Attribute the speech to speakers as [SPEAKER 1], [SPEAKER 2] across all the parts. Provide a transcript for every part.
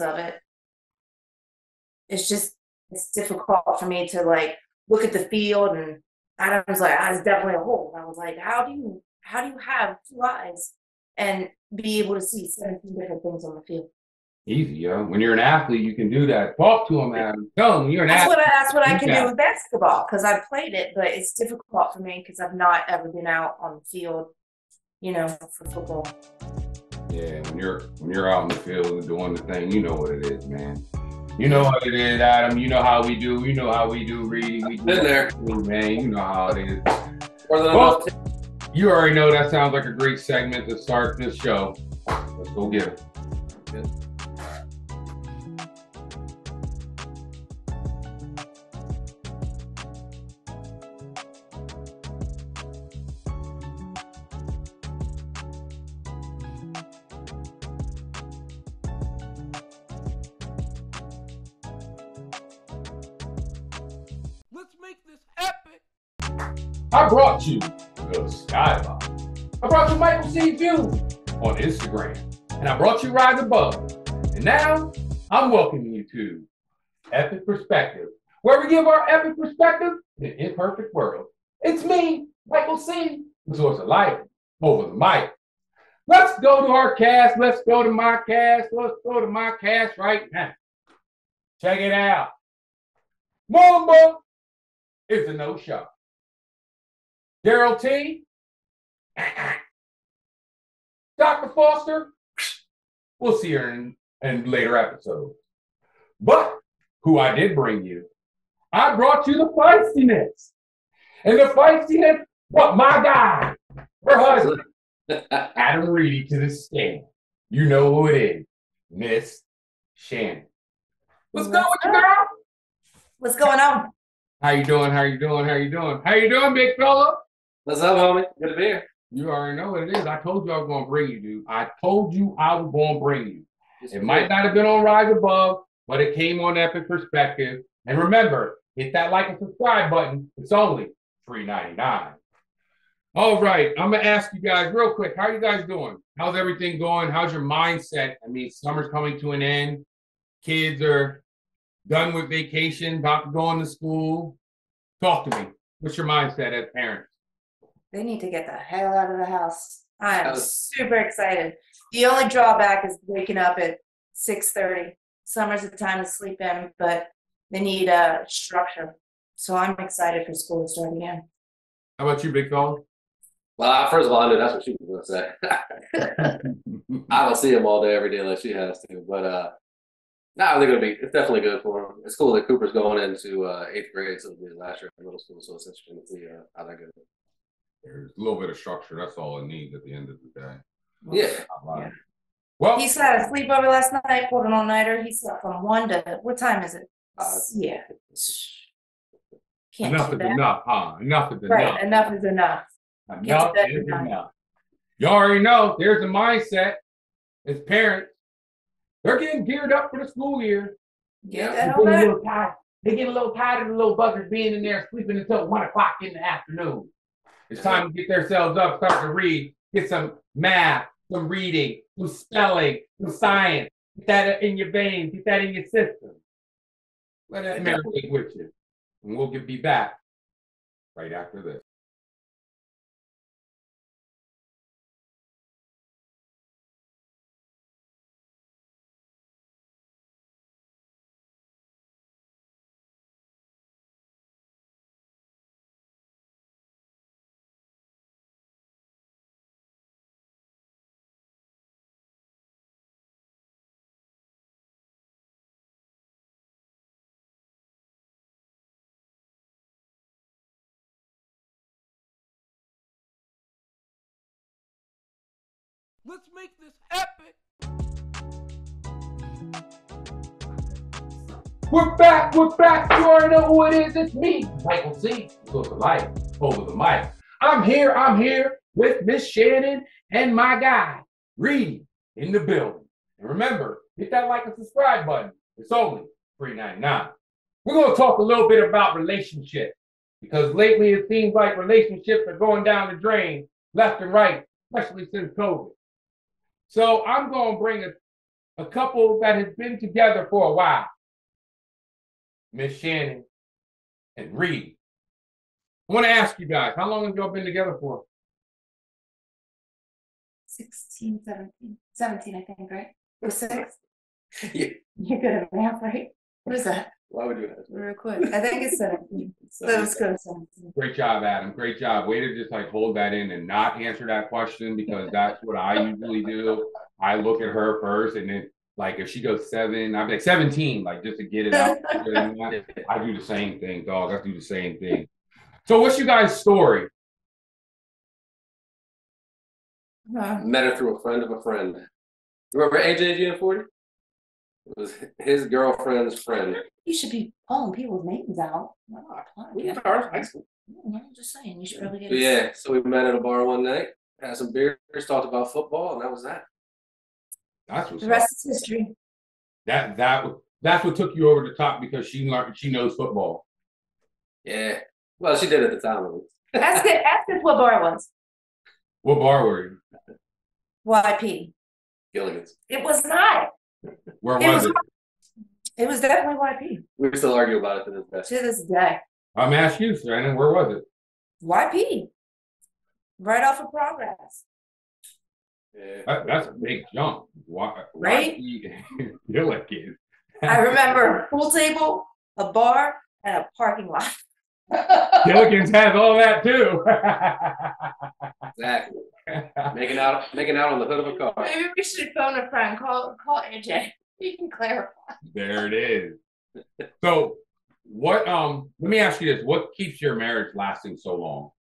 [SPEAKER 1] of it. It's difficult for me to like look at the field, and Adam's like, "Ah, it's definitely a hole." And I was like, how do you have two eyes and be able to see 17 different things on the field?
[SPEAKER 2] Easy, yo. When you're an athlete, you can do that. Talk to them, Adam. Tell them you're an
[SPEAKER 1] That's what I
[SPEAKER 2] athlete.
[SPEAKER 1] can do with basketball because I've played it, but it's difficult for me because I've not ever been out on the field, for football.
[SPEAKER 2] Yeah, when you're out in the field and doing the thing, you know what it is, man. You know what it is, Adam. You know how we do. You know how we do, Reedy. We do
[SPEAKER 3] Been there,
[SPEAKER 2] man. You know how it is.
[SPEAKER 3] More than
[SPEAKER 2] Well,
[SPEAKER 3] enough.
[SPEAKER 2] you already know that sounds like a great segment to start this show. Let's go get it.
[SPEAKER 3] Good.
[SPEAKER 2] Let's make this epic. I brought you the SkyBoxx. I brought you Micheal C. View on Instagram. And I brought you Rise Above. And now I'm welcoming you to Epic Perspective, where we give our epic perspective in an imperfect world. It's me, Micheal C., the source of life, over the mic. Let's go to our cast. Let's go to my cast. Let's go to my cast right now. Check it out. Mamba is a no-show. Daryl T. Dr. Foster, we'll see her in later episodes. But who I did bring you, I brought you the feistiness. And the feistiness, what my guy, her husband, Adam Reedy to the stand. You know who it is, Miss Shannon. What's going on, girl?
[SPEAKER 1] What's going on?
[SPEAKER 2] How you doing? How you doing? How you doing? How you doing, big fella?
[SPEAKER 3] What's up, homie? Good to be here.
[SPEAKER 2] You already know what it is. I told you I was going to bring you, dude. I told you I was going to bring you. It might not have been on Rise Above, but it came on Epic Perspective. And remember, hit that like and subscribe button. It's only $3.99. All right, I'm going to ask you guys real quick. How are you guys doing? How's everything going? How's your mindset? I mean, summer's coming to an end. Kids are done with vacation, about to go into school. Talk to me. What's your mindset as parents?
[SPEAKER 1] They need to get the hell out of the house. I'm super excited. The only drawback is waking up at 6:30. Summer's the time to sleep in, but they need a structure. So I'm excited for school to start again.
[SPEAKER 2] How about you, big fella?
[SPEAKER 3] Well, first of all, I knew that's what she was going to say. I don't see them all day, every day like she has to. But no, it's definitely good for them. It's cool that Cooper's going into 8th grade, so he did last year in middle school, so it's interesting to see how that goes.
[SPEAKER 2] There's a little bit of structure. That's all it needs at the end of the day.
[SPEAKER 3] Yeah.
[SPEAKER 1] Well, he had a sleepover last night, pulled an all-nighter. He slept from 1 to, what time is it? Yeah.
[SPEAKER 2] Can't enough is enough, huh? Enough is enough.
[SPEAKER 1] Right, enough is enough.
[SPEAKER 2] Enough is enough. You already know there's a mindset as parents. They're getting geared up for the school year.
[SPEAKER 1] Yeah,
[SPEAKER 2] they get a little tired of the little buggers being in there sleeping until 1 o'clock in the afternoon. It's time to get themselves up, start to read, get some math, some reading, some spelling, some science. Get that in your veins, get that in your system. Let that marinate with you. And we'll be back right after this. Let's make this epic. We're back. You already know who it is. It's me, Micheal C. Source of life, over the mic. I'm here with Miss Shannon and my guy, Reedy, in the building. And remember, hit that like and subscribe button. It's only $3.99. We're going to talk a little bit about relationships, because lately it seems like relationships are going down the drain left and right, especially since COVID. So I'm going to bring a couple that has been together for a while. Miss Shannon and Reedy. I want to ask you guys, how long have y'all been together for?
[SPEAKER 1] 16, 17. 17, I think, right? Or 6?
[SPEAKER 3] Yeah.
[SPEAKER 1] You're good at math, right? What is that?
[SPEAKER 3] Why would you ask?
[SPEAKER 1] Real quick. I think it's 17. So let's go to 17.
[SPEAKER 2] Great job, Adam. Great job. Way to just like hold that in and not answer that question, because that's what I usually do. I look at her first, and then like if she goes 7, I'm like 17, like just to get it out. I do the same thing, dog. I do the same thing. So what's you guys' story?
[SPEAKER 3] Met her through a friend of a friend. Remember AJ 40? It was his girlfriend's friend.
[SPEAKER 1] You should be calling people's names out.
[SPEAKER 3] We were in high school.
[SPEAKER 1] I'm just saying, you should really get.
[SPEAKER 3] Yeah, so we met at a bar one night, had some beers, talked about football, and that was that.
[SPEAKER 2] That's what's
[SPEAKER 1] the rest is history.
[SPEAKER 2] That's what took you over the top, because she knows football.
[SPEAKER 3] Yeah, well, she did at the time.
[SPEAKER 1] Ask it what bar it was.
[SPEAKER 2] What bar were you?
[SPEAKER 1] YP.
[SPEAKER 3] Gilligan's.
[SPEAKER 1] It was not.
[SPEAKER 2] Where was it?
[SPEAKER 1] It was definitely YP.
[SPEAKER 3] We still argue about it to this day.
[SPEAKER 1] To this day.
[SPEAKER 2] I'm asking you, Shannon, where was it?
[SPEAKER 1] YP. Right off of Progress.
[SPEAKER 3] Yeah.
[SPEAKER 2] That's a big jump.
[SPEAKER 1] Right?
[SPEAKER 2] Gilligan.
[SPEAKER 1] I remember a pool table, a bar, and a parking lot.
[SPEAKER 2] Gilligan's has all that too.
[SPEAKER 3] Exactly. Making out on the hood of a car.
[SPEAKER 1] Maybe we should phone a friend. Call AJ. You can clarify.
[SPEAKER 2] There it is. So what let me ask you this. What keeps your marriage lasting so long?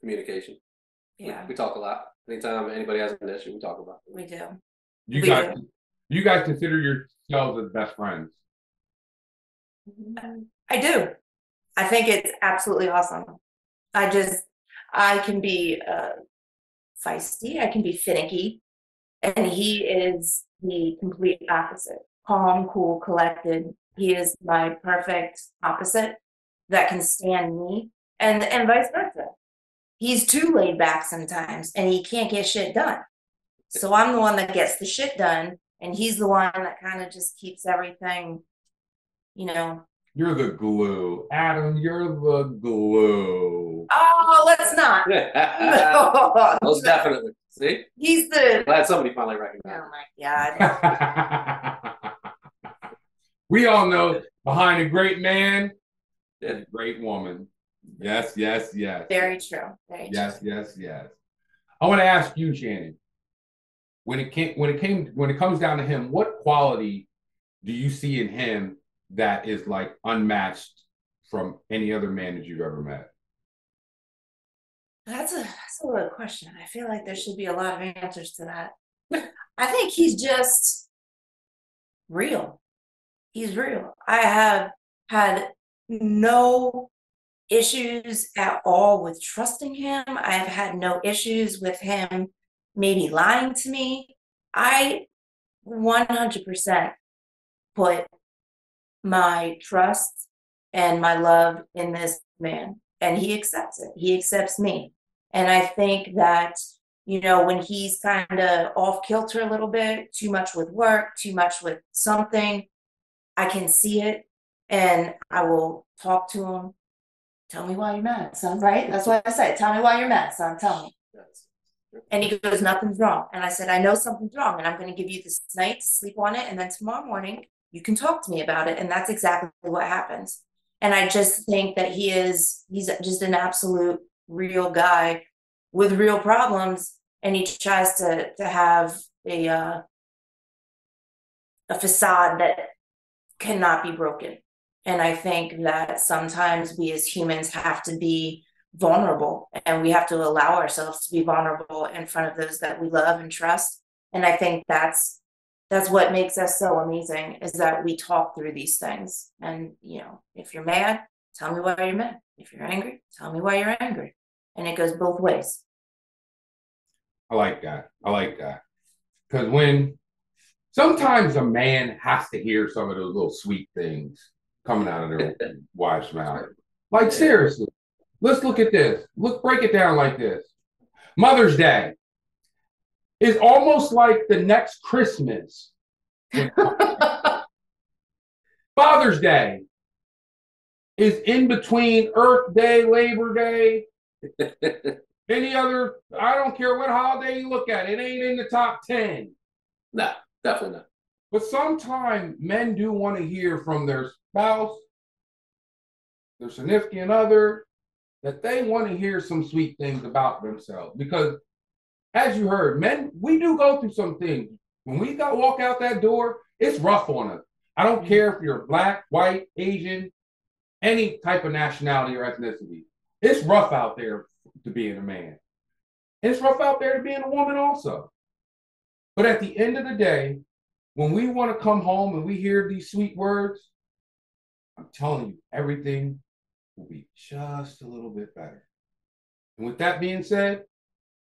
[SPEAKER 3] Communication.
[SPEAKER 1] Yeah.
[SPEAKER 3] We talk a lot. Anytime anybody has an issue, we talk about it.
[SPEAKER 1] We do.
[SPEAKER 2] You guys consider yourselves as best friends?
[SPEAKER 1] I do. I think it's absolutely awesome. I can be feisty. I can be finicky. And he is the complete opposite. Calm, cool, collected. He is my perfect opposite that can stand me, and vice versa. He's too laid back sometimes, and he can't get shit done. So I'm the one that gets the shit done, and he's the one that kind of just keeps everything,
[SPEAKER 2] You're the glue. Adam, you're the glue.
[SPEAKER 1] Oh, let's not. No.
[SPEAKER 3] Most definitely. See?
[SPEAKER 1] He's the.
[SPEAKER 3] Glad somebody finally recognized.
[SPEAKER 1] Oh my God.
[SPEAKER 2] We all know behind a great man, there's a great woman. Yes, yes, yes.
[SPEAKER 1] Very true. Very
[SPEAKER 2] yes,
[SPEAKER 1] true.
[SPEAKER 2] yes, yes. I want to ask you, Shannon. When it comes down to him, what quality do you see in him that is like unmatched from any other man that you've ever met?
[SPEAKER 1] That's a good question. I feel like there should be a lot of answers to that. I think he's just real. He's real. I have had no issues at all with trusting him. I've had no issues with him maybe lying to me. I 100% put my trust and my love in this man, and he accepts it. He accepts me. And I think that, when he's kind of off kilter a little bit, too much with work, too much with something, I can see it, and I will talk to him. Tell me why you're mad, son, right? That's what I say. Tell me why you're mad, son. Tell me. And he goes, nothing's wrong. And I said, I know something's wrong, and I'm going to give you this night to sleep on it, and then tomorrow morning you can talk to me about it. And that's exactly what happens. And I just think that he's just an absolute real guy with real problems, and he tries to have a facade that cannot be broken. And I think that sometimes we as humans have to be vulnerable, and we have to allow ourselves to be vulnerable in front of those that we love and trust. And I think that's what makes us so amazing, is that we talk through these things. And, if you're mad, tell me why you're mad. If you're angry, tell me why you're angry. And it goes both ways.
[SPEAKER 2] I like that. Because when sometimes a man has to hear some of those little sweet things coming out of their wife's mouth. Like, seriously, let's look at this. Break it down like this. Mother's Day. is almost like the next Christmas. Father's Day is in between Earth Day, Labor Day, any other, I don't care what holiday you look at, it ain't in the top 10.
[SPEAKER 3] No, definitely not.
[SPEAKER 2] But sometimes men do want to hear from their spouse, their significant other, that they want to hear some sweet things about themselves. Because as you heard, men, we do go through some things. When we walk out that door, it's rough on us. I don't care if you're black, white, Asian, any type of nationality or ethnicity. It's rough out there to being a man. It's rough out there to being a woman also. But at the end of the day, when we want to come home and we hear these sweet words, I'm telling you, everything will be just a little bit better. And with that being said,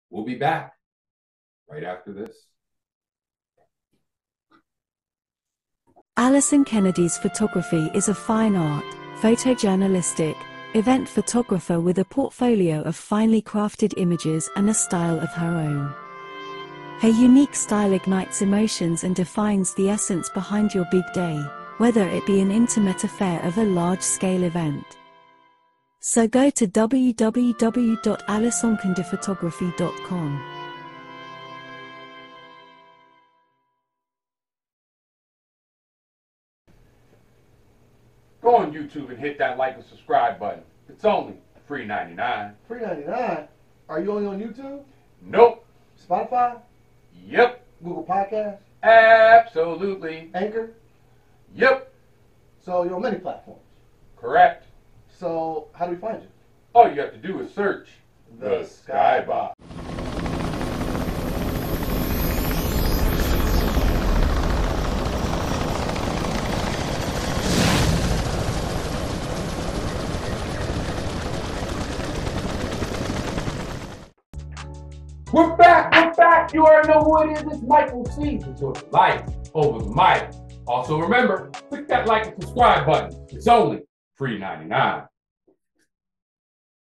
[SPEAKER 2] we'll be back right after this.
[SPEAKER 4] Alison Kennedy's photography is a fine art, photojournalistic, event photographer with a portfolio of finely crafted images and a style of her own. Her unique style ignites emotions and defines the essence behind your big day, whether it be an intimate affair of a large-scale event. So go to www.alisonkendyphotography.com.
[SPEAKER 2] Go on YouTube and hit that like and subscribe button. It's only $3.99.
[SPEAKER 5] $3.99? Are you only on YouTube?
[SPEAKER 2] Nope.
[SPEAKER 5] Spotify?
[SPEAKER 2] Yep.
[SPEAKER 5] Google Podcasts?
[SPEAKER 2] Absolutely.
[SPEAKER 5] Anchor?
[SPEAKER 2] Yep.
[SPEAKER 5] So you're on many platforms.
[SPEAKER 2] Correct.
[SPEAKER 5] So how do we find you?
[SPEAKER 2] All you have to do is search The Skyboxx. We're back. You already know who it is. It's Michael C. It's your life over the mic. Also remember, click that like and subscribe button. It's only $3.99.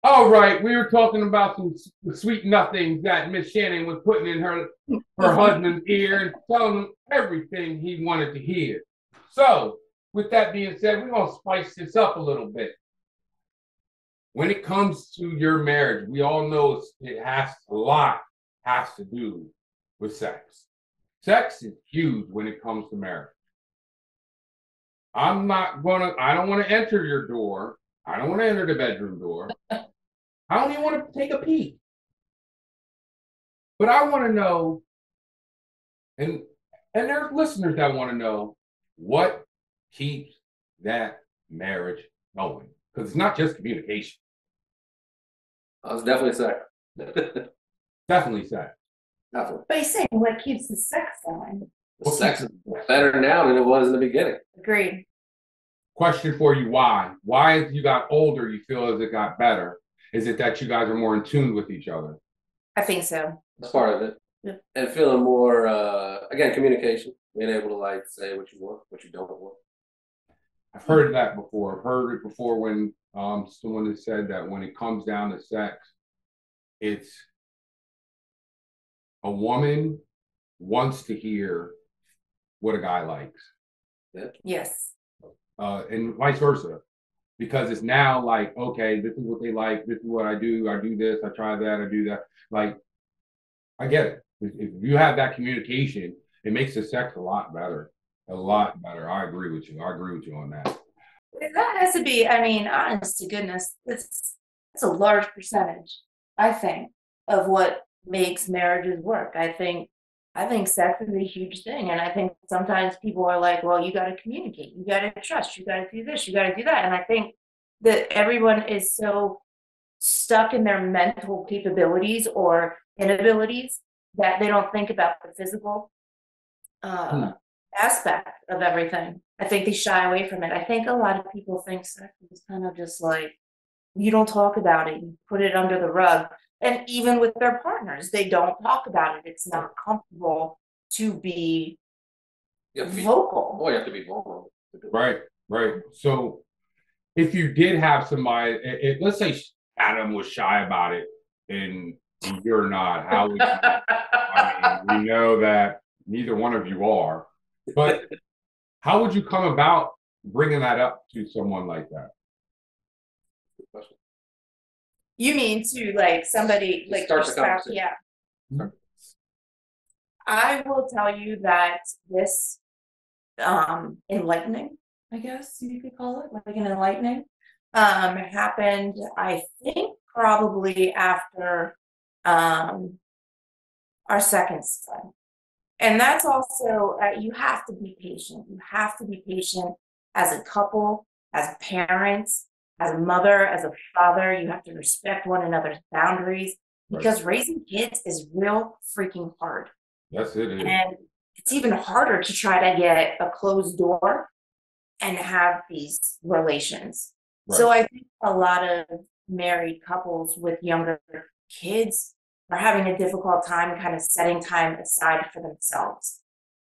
[SPEAKER 2] All right, we were talking about some sweet nothings that Miss Shannon was putting in her husband's ear and telling him everything he wanted to hear. So, with that being said, we're going to spice this up a little bit. When it comes to your marriage, we all know it has to do with sex. Sex is huge when it comes to marriage. I don't want to enter your door. I don't want to enter the bedroom door. I don't even want to take a peek. But I want to know, and there's listeners that want to know, what keeps that marriage going? Because it's not just communication.
[SPEAKER 3] It's definitely sex.
[SPEAKER 2] Definitely sex.
[SPEAKER 3] Definitely.
[SPEAKER 1] But he's saying what keeps the sex going.
[SPEAKER 3] The sex is better now than it was in the beginning.
[SPEAKER 1] Agreed.
[SPEAKER 2] Question for you, why? Why, as you got older, you feel as it got better? Is it that you guys are more in tune with each other?
[SPEAKER 1] I think so.
[SPEAKER 3] That's part of it.
[SPEAKER 1] Yeah.
[SPEAKER 3] And feeling more, again, communication. Being able to like say what you want, what you don't want.
[SPEAKER 2] I've heard that before. I've heard it before when someone has said that when it comes down to sex, it's a woman wants to hear what a guy likes.
[SPEAKER 3] Yeah.
[SPEAKER 1] Yes.
[SPEAKER 2] And vice versa. Because it's now like, okay, this is what they like, this is what I do this, I try that, I do that. Like, I get it. If you have that communication, it makes the sex a lot better. A lot better. I agree with you. on that.
[SPEAKER 1] That has to be, I mean, honest to goodness, it's a large percentage, I think, of what makes marriages work. I think sex is a huge thing. And I think sometimes people are like, well, you got to communicate, you got to trust, you got to do this, you got to do that. And I think that everyone is so stuck in their mental capabilities or inabilities that they don't think about the physical aspect of everything. I think they shy away from it. I think a lot of people think sex is kind of just like, you don't talk about it, you put it under the rug. And even with their partners, they don't talk about it. It's not comfortable to be vocal.
[SPEAKER 3] Oh, you have to be vulnerable.
[SPEAKER 2] Right. So if you did have somebody, let's say Adam was shy about it and You're not. How would you? I mean, we know that neither one of you are. But how would you come about bringing that up to someone like that?
[SPEAKER 1] You mean to like somebody like
[SPEAKER 3] Start
[SPEAKER 1] your
[SPEAKER 3] the
[SPEAKER 1] spouse?
[SPEAKER 3] conversation.
[SPEAKER 1] Yeah.
[SPEAKER 2] Mhm.
[SPEAKER 1] I will tell you that this enlightening, I guess you could call it, like an enlightening, happened, I think, probably after our second son. And that's also, you have to be patient. You have to be patient as a couple, as parents, as a mother, as a father. You have to respect one another's boundaries because raising kids is real freaking hard.
[SPEAKER 2] Yes, it is.
[SPEAKER 1] And it's even harder to try to get a closed door and have these relations.
[SPEAKER 2] Right.
[SPEAKER 1] So I think a lot of married couples with younger kids are having a difficult time kind of setting time aside for themselves.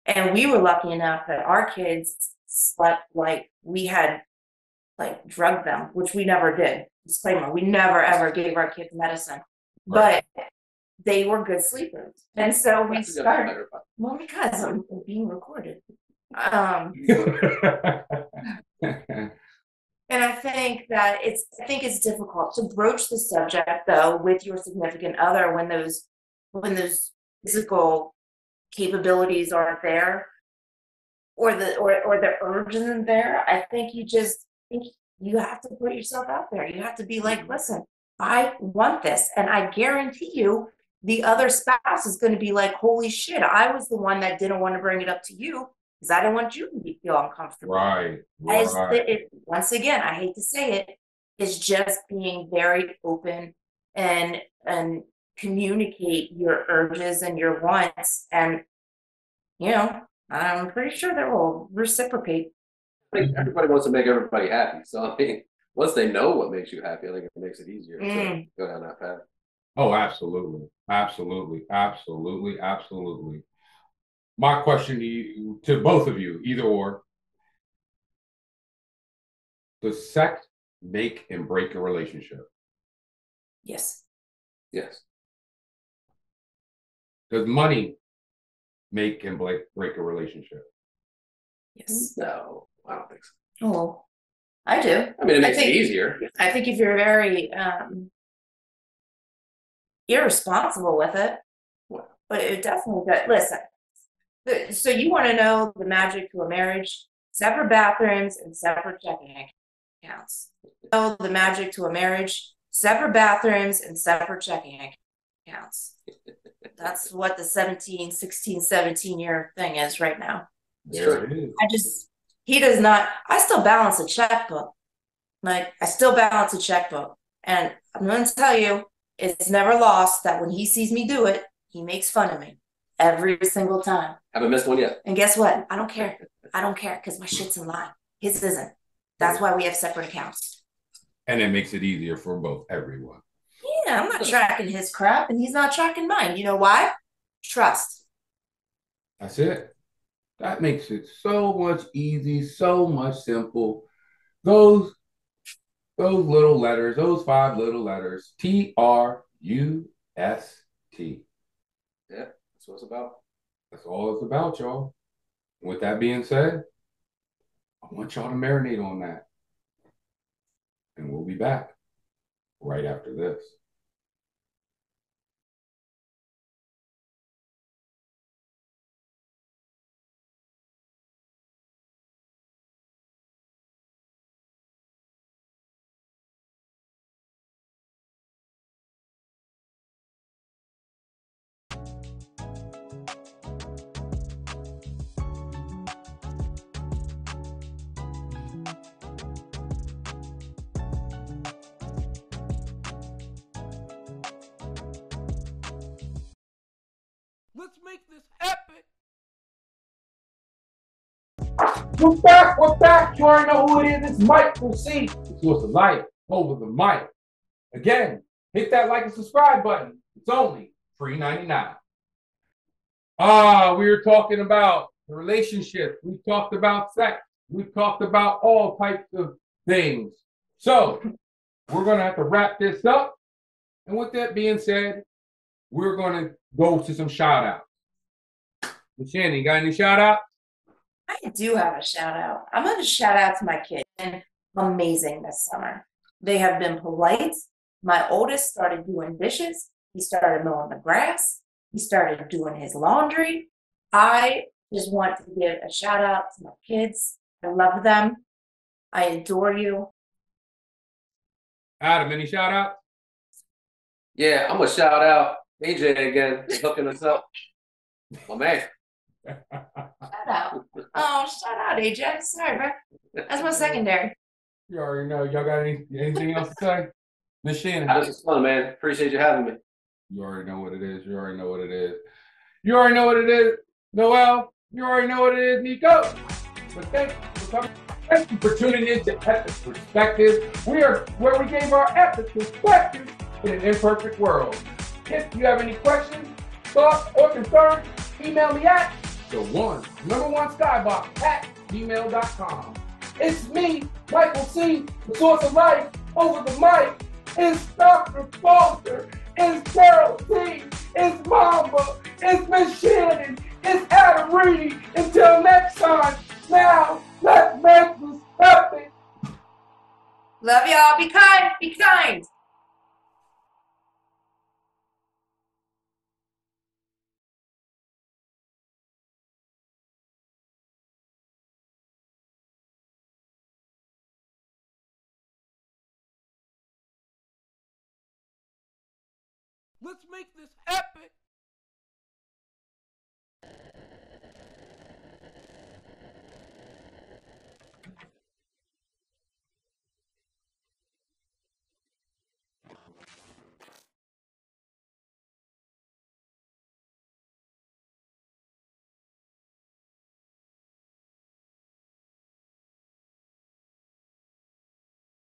[SPEAKER 1] And we were lucky enough that our kids slept like we had like drugged them, which we never did. Disclaimer, we never ever gave our kids medicine.
[SPEAKER 2] Right.
[SPEAKER 1] But they were good sleepers. And so we started, well, because I'm being recorded. And I think that it's difficult to broach the subject though with your significant other when those physical capabilities aren't there or the urge isn't there. I think you have to put yourself out there. You have to be like, listen, I want this. And I guarantee you the other spouse is going to be like, holy shit, I was the one that didn't want to bring it up to you because I didn't want you to feel uncomfortable.
[SPEAKER 2] Right.
[SPEAKER 1] Once again, I hate to say it, is just being very open and communicate your urges and your wants. And, I'm pretty sure they will reciprocate.
[SPEAKER 3] I think everybody wants to make everybody happy. So, I mean, once they know what makes you happy, I think it makes it easier to go down that path.
[SPEAKER 2] Oh, absolutely. Absolutely. Absolutely. Absolutely. My question to both of you, either or, does sex make and break a relationship?
[SPEAKER 1] Yes.
[SPEAKER 3] Yes.
[SPEAKER 2] Does money make and break a relationship?
[SPEAKER 1] Yes.
[SPEAKER 3] No, I don't think so.
[SPEAKER 1] Oh, I do.
[SPEAKER 3] I mean, it makes it easier.
[SPEAKER 1] I think if you're very irresponsible with it, but it definitely does. Listen, so you want to know the magic to a marriage? Separate bathrooms and separate checking accounts. Know the magic to a marriage? Separate bathrooms and separate checking accounts. That's what the 16, 17-year thing is right now.
[SPEAKER 2] There it is.
[SPEAKER 1] He does not, I still balance a checkbook. Like, I still balance a checkbook. And I'm going to tell you, it's never lost that when he sees me do it, he makes fun of me every single time.
[SPEAKER 3] Haven't missed one yet.
[SPEAKER 1] And guess what? I don't care. I don't care because my shit's in line. His isn't. That's why we have separate accounts.
[SPEAKER 2] And it makes it easier for both everyone.
[SPEAKER 1] Yeah, I'm not tracking his crap and he's not tracking mine. You know why? Trust.
[SPEAKER 2] That's it. That makes it so much easy, so much simple. Those little letters, those 5 little letters, TRUST.
[SPEAKER 3] Yeah, that's what it's about.
[SPEAKER 2] That's all it's about, y'all. With that being said, I want y'all to marinate on that. And we'll be back right after this.
[SPEAKER 6] Let's make this epic.
[SPEAKER 2] We're back. You already know who it is. It's Micheal C. It's yours to life over the mic. Again, hit that like and subscribe button. It's only $3.99. We were talking about the relationship. We've talked about sex. We've talked about all types of things. So we're going to have to wrap this up. And with that being said, we're going to go to some shout outs. Shannon, you got any shout outs?
[SPEAKER 1] I do have a shout out. I'm going to shout out to my kids. Been amazing this summer. They have been polite. My oldest started doing dishes. He started mowing the grass. He started doing his laundry. I just want to give a shout out to my kids. I love them. I adore you.
[SPEAKER 2] Adam, any shout outs?
[SPEAKER 3] Yeah, I'm gonna shout out AJ again, hooking us up. My man.
[SPEAKER 1] Shout out. Oh, shout out, AJ. Sorry, bro. That's my secondary.
[SPEAKER 2] You already know. Y'all got anything else to say? Miss Shannon.
[SPEAKER 3] This was fun, man. Appreciate you having me.
[SPEAKER 2] You already know what it is. You already know what it is. You already know what it is. Noel, you already know what it is, Nico. But thank you for coming. Thank you for tuning in to Epic Perspective. We are where we gave our epic perspective in an imperfect world. If you have any questions, thoughts, or concerns, email me at the1SkyBoxx@gmail.com. It's me, Michael C., the source of life, over the mic. It's Dr. Foster. It's Daryl T. It's Mamba. It's Miss Shannon. It's Adam Reedy. Until next time, now let's make this happen.
[SPEAKER 1] Love y'all. Be kind. Be kind.
[SPEAKER 6] Let's make this epic.